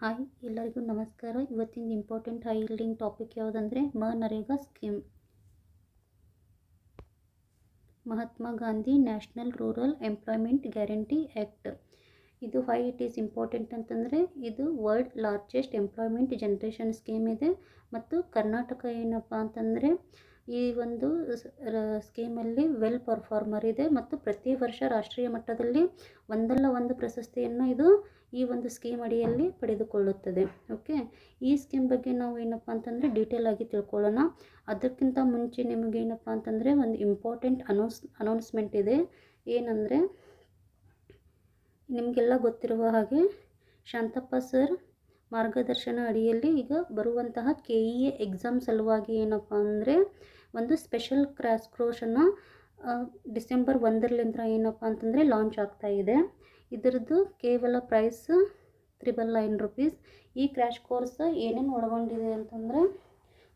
Hi ಎಲ್ಲರಿಗೂ ನಮಸ್ಕಾರ. ಇವತ್ತಿನ ಇಂಪಾರ್ಟೆಂಟ್ ಹೈ ಯೀಲ್ಡಿಂಗ್ ಟಾಪಿಕ್ ಯಾವುದಂದರೆ NREGA scheme. Mahatma Gandhi national rural employment guarantee act. ಇದು ವೈ ಇಟ್ ಈಸ್ ಇಂಪಾರ್ಟೆಂಟ್ ಅಂತಂದರೆ ಇದು world largest employment generation scheme ಇದೆ. ಮತ್ತು ಕರ್ನಾಟಕ ಏನಪ್ಪ ಅಂತಂದರೆ ಈ ಒಂದು ಸ್ಕೀಮಲ್ಲಿ ವೆಲ್ ಪರ್ಫಾರ್ಮರ್ ಇದೆ ಮತ್ತು ಪ್ರತಿ ವರ್ಷ ರಾಷ್ಟ್ರೀಯ ಮಟ್ಟದಲ್ಲಿ ಒಂದಲ್ಲ ಒಂದು ಪ್ರಶಸ್ತಿಯನ್ನು ಇದು ಈ ಒಂದು ಸ್ಕೀಮ್ ಅಡಿಯಲ್ಲಿ ಪಡೆದುಕೊಳ್ಳುತ್ತದೆ. ಓಕೆ, ಈ ಸ್ಕೀಮ್ ಬಗ್ಗೆ ನಾವು ಏನಪ್ಪ ಅಂತಂದರೆ ಡೀಟೇಲ್ ಆಗಿ ತಿಳ್ಕೊಳ್ಳೋಣ. ಅದಕ್ಕಿಂತ ಮುಂಚೆ ನಿಮಗೇನಪ್ಪ ಅಂತಂದರೆ ಒಂದು ಇಂಪಾರ್ಟೆಂಟ್ ಅನೌನ್ಸ್ಮೆಂಟ್ ಇದೆ. ಏನಂದರೆ ನಿಮಗೆಲ್ಲ ಗೊತ್ತಿರುವ ಹಾಗೆ ಶಾಂತಪ್ಪ ಸರ್ ಮಾರ್ಗದರ್ಶನ ಅಡಿಯಲ್ಲಿ ಈಗ ಬರುವಂತಹ KEA ಎಕ್ಸಾಮ್ ಸಲುವಾಗಿ ಏನಪ್ಪ ಅಂದರೆ ಒಂದು ಸ್ಪೆಷಲ್ ಕ್ರ್ಯಾಶ್ ಕೋರ್ಸನ್ನು ಡಿಸೆಂಬರ್ 1ರಿಂದ ಏನಪ್ಪ ಅಂತಂದರೆ ಲಾಂಚ್ ಆಗ್ತಾ ಇದೆ. ಇದರದ್ದು ಕೇವಲ ಪ್ರೈಸ್ 999 ರೂಪೀಸ್. ಈ ಕ್ರ್ಯಾಶ್ ಕೋರ್ಸ್ ಏನೇನು ಒಳಗೊಂಡಿದೆ ಅಂತಂದರೆ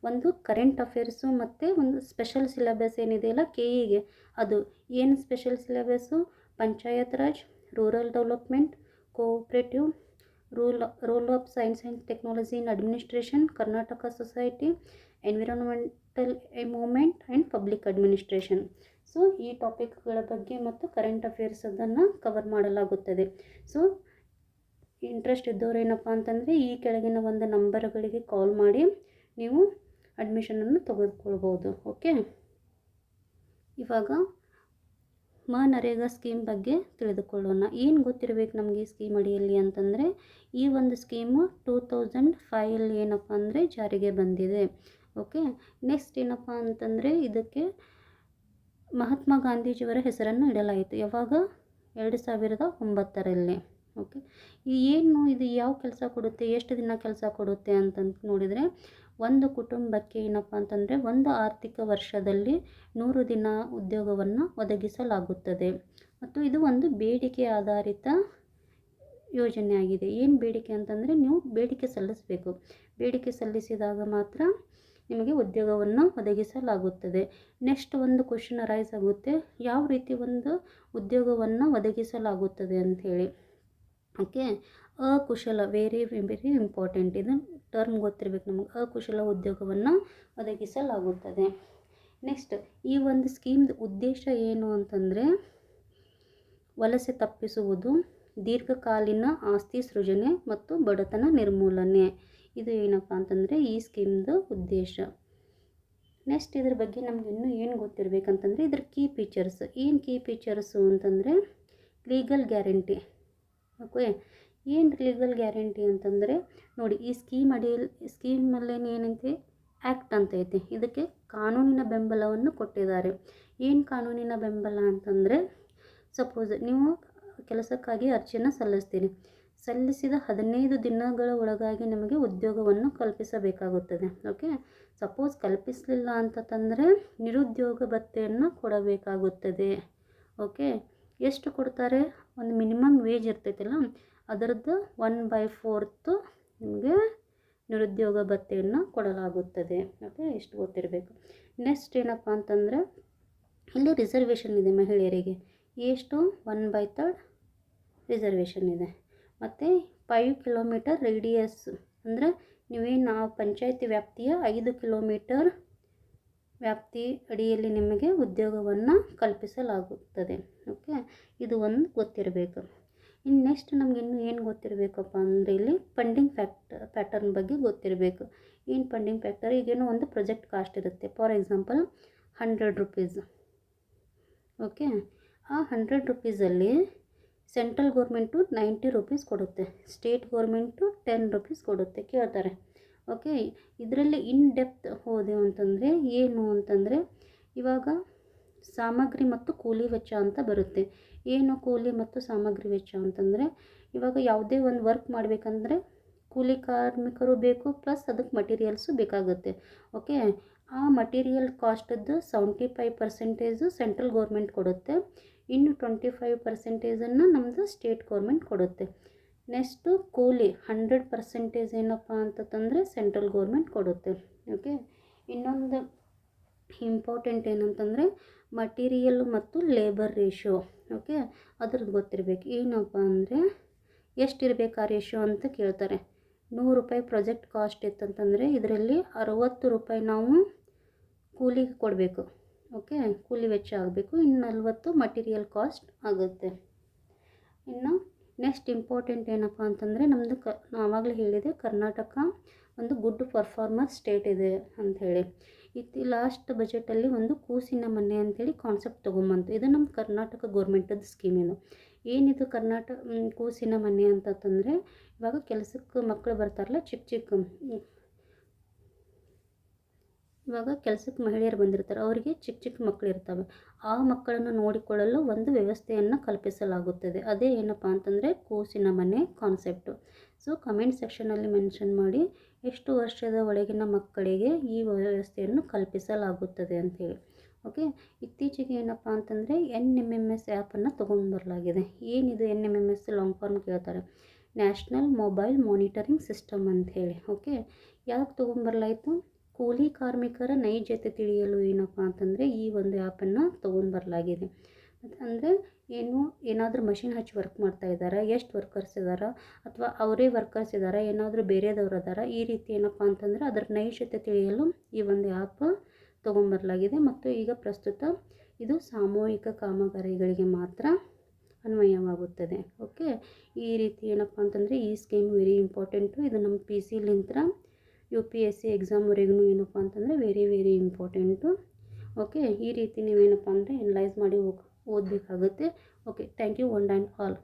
ಒಂದು ಕರೆಂಟ್ ಅಫೇರ್ಸು ಮತ್ತು ಒಂದು ಸ್ಪೆಷಲ್ ಸಿಲೆಬಸ್ ಏನಿದೆಯಲ್ಲ KEಗೆ, ಅದು ಏನು special syllabus panchayat Raj, rural development, cooperative, role of science and technology in administration, Karnataka society, environmental movement and public administration. So ಈ ಟಾಪಿಕ್ಗಳ ಬಗ್ಗೆ ಮತ್ತು ಕರೆಂಟ್ ಅಫೇರ್ಸ್ ಅದನ್ನು ಕವರ್ ಮಾಡಲಾಗುತ್ತದೆ. ಸೊ ಇಂಟ್ರೆಸ್ಟ್ ಇದ್ದವರು ಏನಪ್ಪ ಅಂತಂದರೆ ಈ ಕೆಳಗಿನ ಒಂದು ನಂಬರ್ಗಳಿಗೆ ಕಾಲ್ ಮಾಡಿ ನೀವು ಅಡ್ಮಿಷನನ್ನು ತೆಗೆದುಕೊಳ್ಬೋದು. ಓಕೆ, ಇವಾಗ ನರೇಗಾ ಸ್ಕೀಮ್ ಬಗ್ಗೆ ತಿಳಿದುಕೊಳ್ಳೋಣ. ಏನು ಗೊತ್ತಿರಬೇಕು ನಮಗೆ ಈ ಸ್ಕೀಮ್ ಅಡಿಯಲ್ಲಿ ಅಂತಂದರೆ ಈ ಒಂದು ಸ್ಕೀಮು 2005 ಏನಪ್ಪ ಅಂದರೆ ಜಾರಿಗೆ ಬಂದಿದೆ. ಓಕೆ, ನೆಕ್ಸ್ಟ್ ಏನಪ್ಪ ಅಂತಂದರೆ ಇದಕ್ಕೆ ಮಹಾತ್ಮ ಗಾಂಧೀಜಿಯವರ ಹೆಸರನ್ನು ಇಡಲಾಯಿತು. ಯಾವಾಗ? 2009ರಲ್ಲಿ. ಓಕೆ, ಇದು ಯಾವ ಕೆಲಸ ಕೊಡುತ್ತೆ, ಎಷ್ಟು ದಿನ ಕೆಲಸ ಕೊಡುತ್ತೆ ಅಂತಂತ ನೋಡಿದರೆ ಒಂದು ಕುಟುಂಬಕ್ಕೆ ಏನಪ್ಪ ಅಂತಂದರೆ ಒಂದು ಆರ್ಥಿಕ ವರ್ಷದಲ್ಲಿ 100 ದಿನ ಉದ್ಯೋಗವನ್ನು ಒದಗಿಸಲಾಗುತ್ತದೆ. ಮತ್ತು ಇದು ಒಂದು ಬೇಡಿಕೆ ಆಧಾರಿತ ಯೋಜನೆ ಆಗಿದೆ. ಏನು ಬೇಡಿಕೆ ಅಂತಂದರೆ ನೀವು ಬೇಡಿಕೆ ಸಲ್ಲಿಸಬೇಕು. ಬೇಡಿಕೆ ಸಲ್ಲಿಸಿದಾಗ ಮಾತ್ರ ನಿಮಗೆ ಉದ್ಯೋಗವನ್ನು ಒದಗಿಸಲಾಗುತ್ತದೆ. ನೆಕ್ಸ್ಟ್ ಒಂದು ಕ್ವಶನ್ ಅರೈಸ್ ಆಗುತ್ತೆ, ಯಾವ ರೀತಿ ಒಂದು ಉದ್ಯೋಗವನ್ನು ಒದಗಿಸಲಾಗುತ್ತದೆ ಅಂಥೇಳಿ. ಓಕೆ, ಅಕುಶಲ, ವೆರಿ ವೆರಿ ಇಂಪಾರ್ಟೆಂಟ್, ಇದು ಟರ್ಮ್ ಗೊತ್ತಿರಬೇಕು ನಮಗೆ. ಅಕುಶಲ ಉದ್ಯೋಗವನ್ನು ಒದಗಿಸಲಾಗುತ್ತದೆ. ನೆಕ್ಸ್ಟ್ ಈ ಒಂದು ಸ್ಕೀಮ್ದು ಉದ್ದೇಶ ಏನು ಅಂತಂದರೆ ವಲಸೆ ತಪ್ಪಿಸುವುದು, ದೀರ್ಘಕಾಲೀನ ಆಸ್ತಿ ಸೃಜನೆ ಮತ್ತು ಬಡತನ ನಿರ್ಮೂಲನೆ. ಇದು ಏನಪ್ಪ ಅಂತಂದರೆ ಈ ಸ್ಕೀಮ್ದು ಉದ್ದೇಶ. ನೆಕ್ಸ್ಟ್ ಇದ್ರ ಬಗ್ಗೆ ನಮ್ಗೆ ಇನ್ನೂ ಏನು ಗೊತ್ತಿರಬೇಕಂತಂದರೆ ಇದ್ರ ಕೀ ಫೀಚರ್ಸ್. ಏನು ಕೀ ಫೀಚರ್ಸು ಅಂತಂದರೆ ಲೀಗಲ್ ಗ್ಯಾರಂಟಿ. ಓಕೆ, ಏನು ಲೀಗಲ್ ಗ್ಯಾರಂಟಿ ಅಂತಂದರೆ ನೋಡಿ, ಈ ಸ್ಕೀಮಲ್ಲಿ ಏನೈತಿ, ಆ್ಯಕ್ಟ್ ಅಂತ ಐತಿ. ಇದಕ್ಕೆ ಕಾನೂನಿನ ಬೆಂಬಲವನ್ನು ಕೊಟ್ಟಿದ್ದಾರೆ. ಏನು ಕಾನೂನಿನ ಬೆಂಬಲ ಅಂತಂದರೆ ಸಪೋಸ್ ನೀವು ಕೆಲಸಕ್ಕಾಗಿ ಅರ್ಜಿಯನ್ನು ಸಲ್ಲಿಸ್ತೀರಿ. ಸಲ್ಲಿಸಿದ 15 ದಿನಗಳ ಒಳಗಾಗಿ ನಿಮಗೆ ಉದ್ಯೋಗವನ್ನು ಕಲ್ಪಿಸಬೇಕಾಗುತ್ತದೆ. ಓಕೆ, ಸಪೋಸ್ ಕಲ್ಪಿಸಲಿಲ್ಲ ಅಂತಂದರೆ ನಿರುದ್ಯೋಗ ಭತ್ಯೆಯನ್ನು ಕೊಡಬೇಕಾಗುತ್ತದೆ. ಓಕೆ, ಎಷ್ಟು ಕೊಡ್ತಾರೆ? ಒಂದು ಮಿನಿಮಮ್ ವೇಜ್ ಇರ್ತೈತಿಲ್ಲ ಅದರದ್ದು 1/4 ನಿಮಗೆ ನಿರುದ್ಯೋಗ ಭತ್ಯೆಯನ್ನು ಕೊಡಲಾಗುತ್ತದೆ. ಓಕೆ, ಇಷ್ಟು ಗೊತ್ತಿರಬೇಕು. ನೆಕ್ಸ್ಟ್ ಏನಪ್ಪ ಅಂತಂದರೆ ಇಲ್ಲಿ ರಿಸರ್ವೇಷನ್ ಇದೆ ಮಹಿಳೆಯರಿಗೆ. ಎಷ್ಟು? 1/3 ರಿಸರ್ವೇಷನ್ ಇದೆ. ಮತ್ತು 5 ಕಿಲೋಮೀಟರ್ ರೇಡಿಯಸ್ ಅಂದರೆ ನೀವೇನು ಪಂಚಾಯತಿ ವ್ಯಾಪ್ತಿಯ 5 ಕಿಲೋಮೀಟರ್ ವ್ಯಾಪ್ತಿ ಅಡಿಯಲ್ಲಿ ನಿಮಗೆ ಉದ್ಯೋಗವನ್ನು ಕಲ್ಪಿಸಲಾಗುತ್ತದೆ. ಓಕೆ, ಇದು ಒಂದು ಗೊತ್ತಿರಬೇಕು. ಇನ್ನು ನೆಕ್ಸ್ಟ್ ನಮಗಿನ್ನೂ ಏನು ಗೊತ್ತಿರಬೇಕಪ್ಪ ಅಂದರೆ ಇಲ್ಲಿ ಫಂಡಿಂಗ್ ಪ್ಯಾಟರ್ನ್ ಬಗ್ಗೆ ಗೊತ್ತಿರಬೇಕು. ಏನು ಫಂಡಿಂಗ್ ಫ್ಯಾಕ್ಟರ್? ಈಗೇನೋ ಒಂದು ಪ್ರಾಜೆಕ್ಟ್ ಕಾಸ್ಟ್ ಇರುತ್ತೆ. For example 100 rupees. ಓಕೆ, ಆ 100 ರೂಪೀಸಲ್ಲಿ ಸೆಂಟ್ರಲ್ ಗೌರ್ಮೆಂಟು 90 ರೂಪೀಸ್ ಕೊಡುತ್ತೆ, ಸ್ಟೇಟ್ ಗೌರ್ಮೆಂಟು 10 ರೂಪೀಸ್ ಕೊಡುತ್ತೆ. ಕೇಳ್ತಾರೆ. ಓಕೆ, ಇದರಲ್ಲಿ ಇನ್ ಡೆಪ್ತ್ ಹೋದೆವು ಅಂತಂದರೆ ಏನು ಅಂತಂದರೆ ಇವಾಗ ಸಾಮಗ್ರಿ ಮತ್ತು ಕೂಲಿ ವೆಚ್ಚ ಅಂತ ಬರುತ್ತೆ. ಏನು ಕೂಲಿ ಮತ್ತು ಸಾಮಗ್ರಿ ವೆಚ್ಚ ಅಂತಂದರೆ ಇವಾಗ ಯಾವುದೇ ಒಂದು ವರ್ಕ್ ಮಾಡಬೇಕಂದ್ರೆ ಕೂಲಿ ಕಾರ್ಮಿಕರು ಬೇಕು, ಪ್ಲಸ್ ಅದಕ್ಕೆ ಮಟೀರಿಯಲ್ಸು ಬೇಕಾಗುತ್ತೆ. ಓಕೆ, ಆ ಮಟೀರಿಯಲ್ ಕಾಸ್ಟದ್ದು 75% ಸೆಂಟ್ರಲ್ ಗೌರ್ಮೆಂಟ್ ಕೊಡುತ್ತೆ, ಇನ್ನು 25% ನಮ್ಮದು ಸ್ಟೇಟ್ ಗೌರ್ಮೆಂಟ್ ಕೊಡುತ್ತೆ. ನೆಕ್ಸ್ಟು ಕೂಲಿ 100% ಏನಪ್ಪ ಅಂತಂದರೆ ಸೆಂಟ್ರಲ್ ಗೌರ್ಮೆಂಟ್ ಕೊಡುತ್ತೆ. ಓಕೆ, ಇನ್ನೊಂದು ಇಂಪಾರ್ಟೆಂಟ್ ಏನಂತಂದರೆ ಮಟೀರಿಯಲ್ ಮತ್ತು ಲೇಬರ್ ರೇಷಿಯೋ. ಓಕೆ, ಅದ್ರದ್ದು ಗೊತ್ತಿರಬೇಕು. ಏನಪ್ಪ ಅಂದರೆ ಎಷ್ಟಿರಬೇಕು ಆ ರೇಷಿಯೋ ಅಂತ ಕೇಳ್ತಾರೆ. ₹100 ಪ್ರಾಜೆಕ್ಟ್ ಕಾಸ್ಟ್ ಇತ್ತಂತಂದರೆ ಇದರಲ್ಲಿ ₹60 ನಾವು ಕೂಲಿಗೆ ಕೊಡಬೇಕು. ಓಕೆ, ಕೂಲಿ ವೆಚ್ಚ ಆಗಬೇಕು. ಇನ್ನು 40 ಮಟೀರಿಯಲ್ ಕಾಸ್ಟ್ ಆಗುತ್ತೆ. ಇನ್ನು ನೆಕ್ಸ್ಟ್ ಇಂಪಾರ್ಟೆಂಟ್ ಏನಪ್ಪ ಅಂತಂದರೆ ನಮ್ಮದು ನಾನು ಆವಾಗಲೇ ಹೇಳಿದೆ, ಕರ್ನಾಟಕ ಒಂದು ಗುಡ್ ಪರ್ಫಾರ್ಮರ್ ಸ್ಟೇಟ್ ಇದೆ ಅಂಥೇಳಿ. ಲಾಸ್ಟ್ ಬಜೆಟಲ್ಲಿ ಒಂದು ಕೂಸಿನ ಮನೆ ಅಂಥೇಳಿ ಕಾನ್ಸೆಪ್ಟ್ ತೊಗೊಂಬಂತು. ಇದು ನಮ್ಮ ಕರ್ನಾಟಕ ಗೌರ್ಮೆಂಟದ ಸ್ಕೀಮ್. ಇದು ಏನಿದು ಕೂಸಿನ ಮನೆ ಅಂತಂದರೆ, ಇವಾಗ ಕೆಲಸಕ್ಕೆ ಮಕ್ಕಳು ಬರ್ತಾರಲ್ಲ, ಇವಾಗ ಕೆಲಸಕ್ಕೆ ಮಹಿಳೆಯರು ಬಂದಿರ್ತಾರೆ, ಅವರಿಗೆ ಚಿಕ್ಕ ಮಕ್ಕಳು ಇರ್ತವೆ. ಆ ಮಕ್ಕಳನ್ನು ನೋಡಿಕೊಳ್ಳಲು ಒಂದು ವ್ಯವಸ್ಥೆಯನ್ನು ಕಲ್ಪಿಸಲಾಗುತ್ತದೆ. ಅದೇ ಏನಪ್ಪ ಅಂತಂದರೆ ಕೂಸಿನ ಮನೆ ಕಾನ್ಸೆಪ್ಟು. ಸೊ ಕಮೆಂಟ್ ಸೆಕ್ಷನಲ್ಲಿ ಮೆನ್ಷನ್ ಮಾಡಿ ಎಷ್ಟು ವರ್ಷದ ಒಳಗಿನ ಮಕ್ಕಳಿಗೆ ಈ ವ್ಯವಸ್ಥೆಯನ್ನು ಕಲ್ಪಿಸಲಾಗುತ್ತದೆ ಅಂಥೇಳಿ. ಓಕೆ, ಇತ್ತೀಚೆಗೆ ಏನಪ್ಪ ಅಂತಂದರೆ NMMS ಆ್ಯಪನ್ನು ತೊಗೊಂಡು ಬರಲಾಗಿದೆ. ಏನಿದು NMMS ಲಾಂಗ್ ಫಾರ್ಮ್ ಕೇಳ್ತಾರೆ, ನ್ಯಾಷನಲ್ ಮೊಬೈಲ್ ಮಾನಿಟರಿಂಗ್ ಸಿಸ್ಟಮ್ ಅಂಥೇಳಿ. ಓಕೆ, ಯಾಕೆ ತೊಗೊಂಬರಲಾಯಿತು? ಕೂಲಿ ಕಾರ್ಮಿಕರ ನೈಜತೆ ತಿಳಿಯಲು ಏನಪ್ಪ ಅಂತಂದರೆ ಈ ಒಂದು ಆ್ಯಪನ್ನು ತೊಗೊಂಡು ಬರಲಾಗಿದೆ. ಅಂದರೆ ಏನಾದರೂ ಮಷಿನ್ ಹಚ್ಚಿ ವರ್ಕ್ ಮಾಡ್ತಾ ಇದ್ದಾರಾ, ಎಷ್ಟು ವರ್ಕರ್ಸ್ ಇದ್ದಾರಾ, ಅಥವಾ ಅವರೇ ವರ್ಕರ್ಸ್ ಇದ್ದಾರಾ, ಏನಾದರೂ ಬೇರೆದವ್ರು ಇದ್ದಾರಾ, ಈ ರೀತಿ ಏನಪ್ಪ ಅಂತಂದರೆ ಅದರ ನೈಜತೆ ತಿಳಿಯಲು ಈ ಒಂದು ಆ್ಯಪ್ ತೊಗೊಂಬರಲಾಗಿದೆ. ಮತ್ತು ಈಗ ಪ್ರಸ್ತುತ ಇದು ಸಾಮೂಹಿಕ ಕಾಮಗಾರಿಗಳಿಗೆ ಮಾತ್ರ ಅನ್ವಯವಾಗುತ್ತದೆ. ಓಕೆ, ಈ ರೀತಿ ಏನಪ್ಪ ಅಂತಂದರೆ ಈ ಸ್ಕೀಮ್ ವೆರಿ ಇಂಪಾರ್ಟೆಂಟು. ಇದು ನಮ್ಮ PCಲಿಂತ್ರ UPSC ಎಕ್ಸಾಮ್ವರೆಗೂ ಏನಪ್ಪ ಅಂತಂದರೆ ವೆರಿ ಇಂಪಾರ್ಟೆಂಟು. ಓಕೆ, ಈ ರೀತಿ ನೀವೇನಪ್ಪ ಅಂದರೆ ಎನಲೈಸ್ ಮಾಡಿ ಓದಬೇಕಾಗುತ್ತೆ. Okay, thank you one and all.